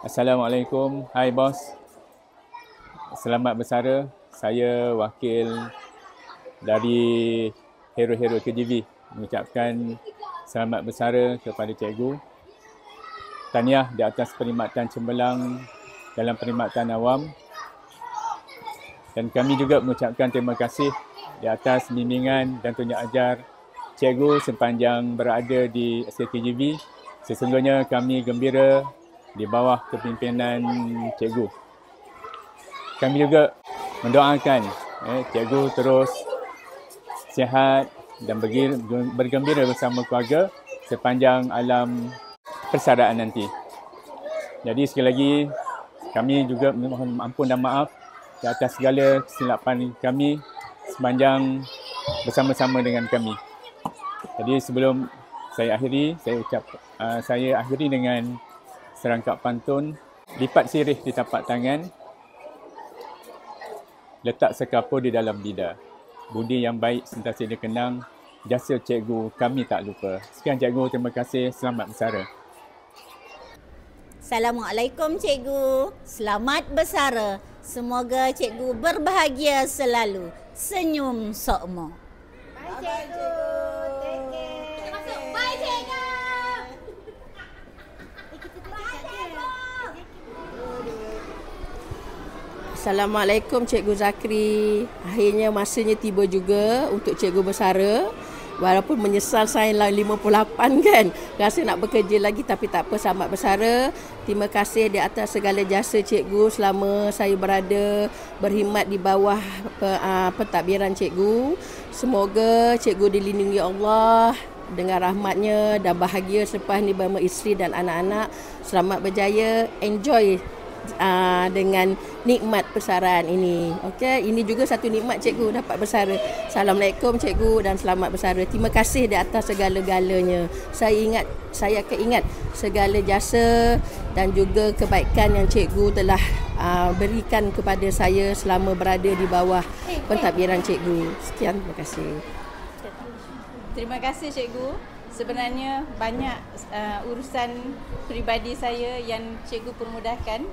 Assalamualaikum. Hai bos. Selamat bersara. Saya wakil dari hero-hero KJV mengucapkan selamat bersara kepada cikgu. Tahniah di atas perkhidmatan cemerlang dalam perkhidmatan awam. Dan kami juga mengucapkan terima kasih di atas bimbingan dan tunjuk ajar cikgu sepanjang berada di SKKJV. Sesungguhnya kami gembira di bawah kepimpinan cikgu. Kami juga mendoakan cikgu terus sihat dan bergembira bersama keluarga sepanjang alam persaraan nanti. Jadi sekali lagi kami juga mohon ampun dan maaf di atas segala kesilapan kami sepanjang bersama-sama dengan kami. Jadi sebelum saya akhiri, saya akhiri dengan serangkap pantun. Lipat sirih di tapak tangan, letak sekapur di dalam lidah. Budi yang baik sentiasa dikenang, jasa cikgu kami tak lupa. Sekian cikgu, terima kasih, selamat bersara. Assalamualaikum cikgu, selamat bersara. Semoga cikgu berbahagia selalu. Senyum sokmo. Bye cikgu. Take care. Bye cikgu. Assalamualaikum Cikgu Zakri. Akhirnya masanya tiba juga untuk cikgu bersara. Walaupun menyesal saya 58 kan. Rasa nak bekerja lagi tapi tak apa, selamat bersara. Terima kasih di atas segala jasa cikgu selama saya berada berkhidmat di bawah pentadbiran cikgu. Semoga cikgu dilindungi Allah dengan rahmatnya dan bahagia selepas ni bersama isteri dan anak-anak. Selamat berjaya, enjoy dengan nikmat persaraan ini. Okey, ini juga satu nikmat cikgu dapat bersara. Assalamualaikum cikgu dan selamat bersara. Terima kasih di atas segala-galanya. Saya akan ingat segala jasa dan juga kebaikan yang cikgu telah berikan kepada saya selama berada di bawah pentadbiran cikgu. Sekian, terima kasih. Terima kasih cikgu. Sebenarnya banyak urusan peribadi saya yang cikgu permudahkan.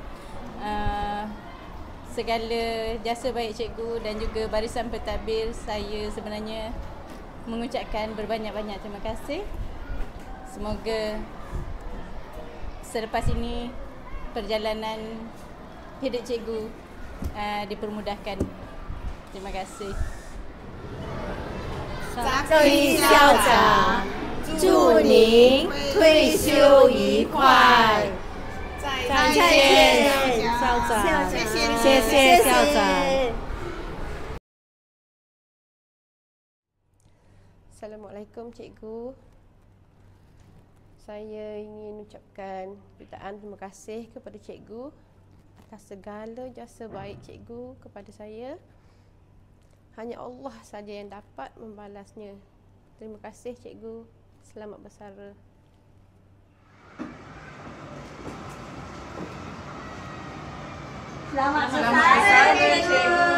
Segala jasa baik cikgu dan juga barisan pentadbir, saya sebenarnya mengucapkan berbanyak-banyak terima kasih. Semoga selepas ini perjalanan hidup cikgu dipermudahkan. Terima kasih. 祝校长，祝您退休愉快。再见，校长，谢谢校长。Assalamualaikum cikgu. Saya ingin ucapkan jutaan terima kasih kepada cikgu atas segala jasa baik cikgu kepada saya. Hanya Allah saja yang dapat membalasnya. Terima kasih cikgu. Selamat bersara. Selamat bersara cikgu.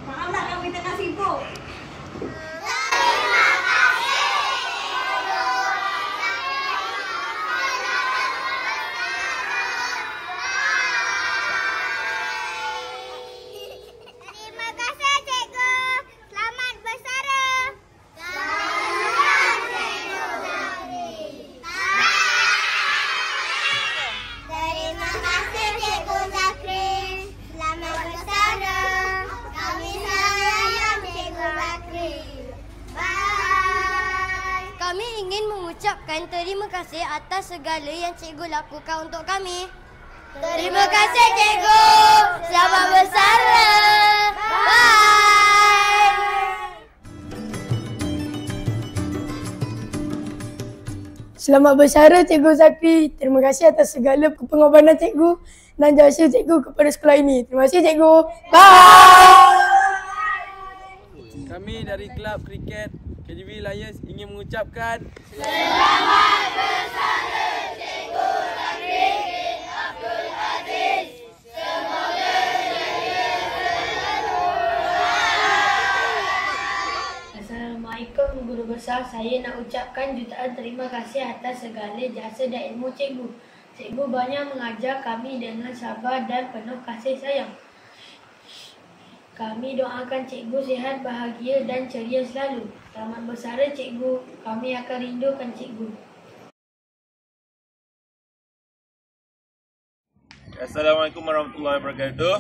Maaf nak kami tengah sibuk. Terima kasih atas segala yang cikgu lakukan untuk kami. Terima kasih cikgu. Selamat bersara. Bye. Selamat bersara Cikgu Zakri. Terima kasih atas segala pengorbanan cikgu dan jasa cikgu kepada sekolah ini. Terima kasih cikgu. Bye. Kami dari Kelab Kriket KJV Lions ingin mengucapkan selamat bersara Cikgu Zakri bin Abdul Aziz. Semoga jaya selalu. Assalamualaikum guru besar. Saya nak ucapkan jutaan terima kasih atas segala jasa dan ilmu cikgu. Cikgu banyak mengajar kami dengan sabar dan penuh kasih sayang. Kami doakan cikgu sihat, bahagia dan ceria selalu. Selamat bersara cikgu. Kami akan rindukan cikgu. Assalamualaikum warahmatullahi wabarakatuh.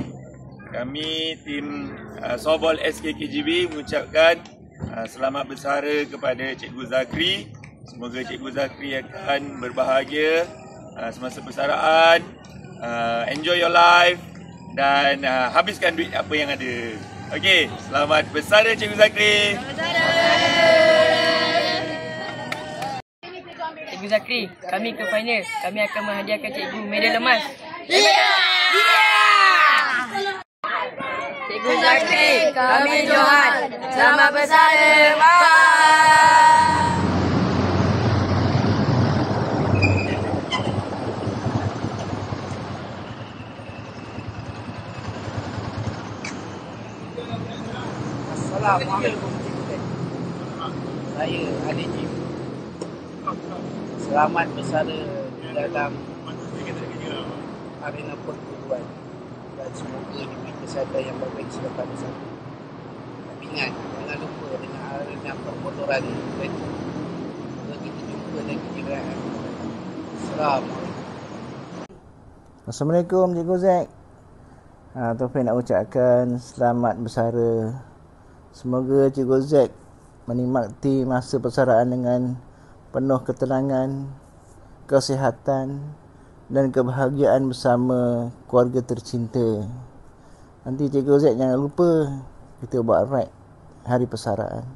Kami tim Softball SKKGB mengucapkan selamat bersara kepada Cikgu Zakri. Semoga Cikgu Zakri akan berbahagia semasa persaraan, enjoy your life dan habiskan duit apa yang ada. Okey, selamat bersara Cikgu Zakri. Cikgu Zakri, kami ke final. Kami akan menghadiahkan cikgu medal emas. Cikgu Zakri, kami Johan. Selamat bersara. Bye. Assalamualaikum cikgu. Saya Adik Jim. Selamat bersara dalam arena perguruan dan semoga diberi kesihatan yang baik selepas bersara. Tapi ingat, jangan lupa dengan arena permotoran dan semoga kita jumpa dan kejayaan. Assalamualaikum Cikgu Zack. Taufik nak ucapkan selamat bersara. Semoga Cikgu Zack menikmati masa persaraan dengan penuh ketenangan, kesihatan dan kebahagiaan bersama keluarga tercinta. Nanti Cikgu Zack jangan lupa kita buat ride hari persaraan.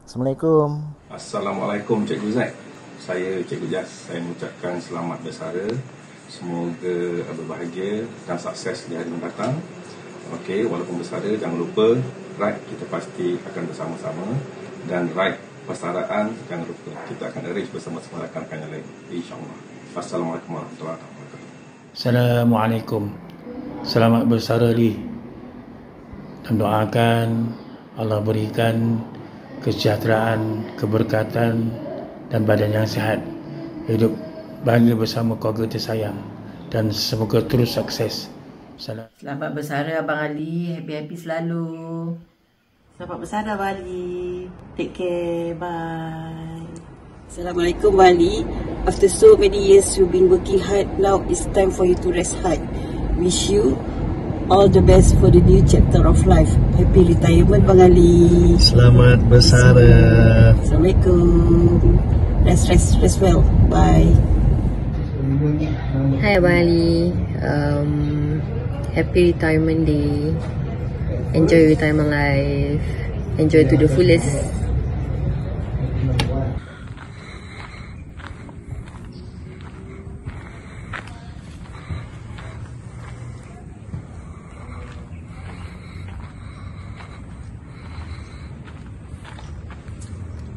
Assalamualaikum. Assalamualaikum Cikgu Zack. Saya Cikgu Jas. Saya mengucapkan selamat bersara. Semoga berbahagia dan sukses di hari mendatang. Okey, walaupun bersara jangan lupa ride kita pasti akan bersama-sama dan ride persaraan jangan lupa kita akan arrange bersama-sama rakan-rakan yang lain insya-Allah. Assalamualaikum warahmatullahi wabarakatuh. Assalamualaikum. Selamat bersara Li. Dan doakan Allah berikan kesejahteraan, keberkatan dan badan yang sihat. Hidup bahagia bersama keluarga tersayang dan semoga terus sukses. Selamat bersara Abang Ali, happy-happy selalu. Selamat bersara Abang Ali. Take care, bye. Assalamualaikum Abang Ali. After so many years you've been working hard, now it's time for you to rest hard. Wish you all the best for the new chapter of life. Happy retirement Abang Ali. Selamat bersara. Assalamualaikum. Rest well. Bye. Hai Abang Ali. Happy retirement day. Enjoy retirement life. Enjoy to the fullest.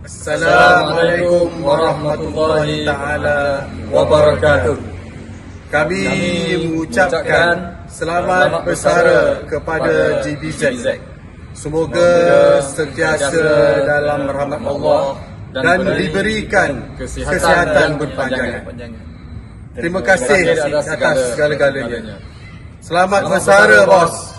Assalamualaikum warahmatullahi taala wabarakatuh. Kami mengucapkan selamat bersara kepada GBZ. Semoga sentiasa dalam rahmat Allah dan diberikan kesihatan berpanjangan. Terima kasih atas segala-galanya. Selamat bersara bos.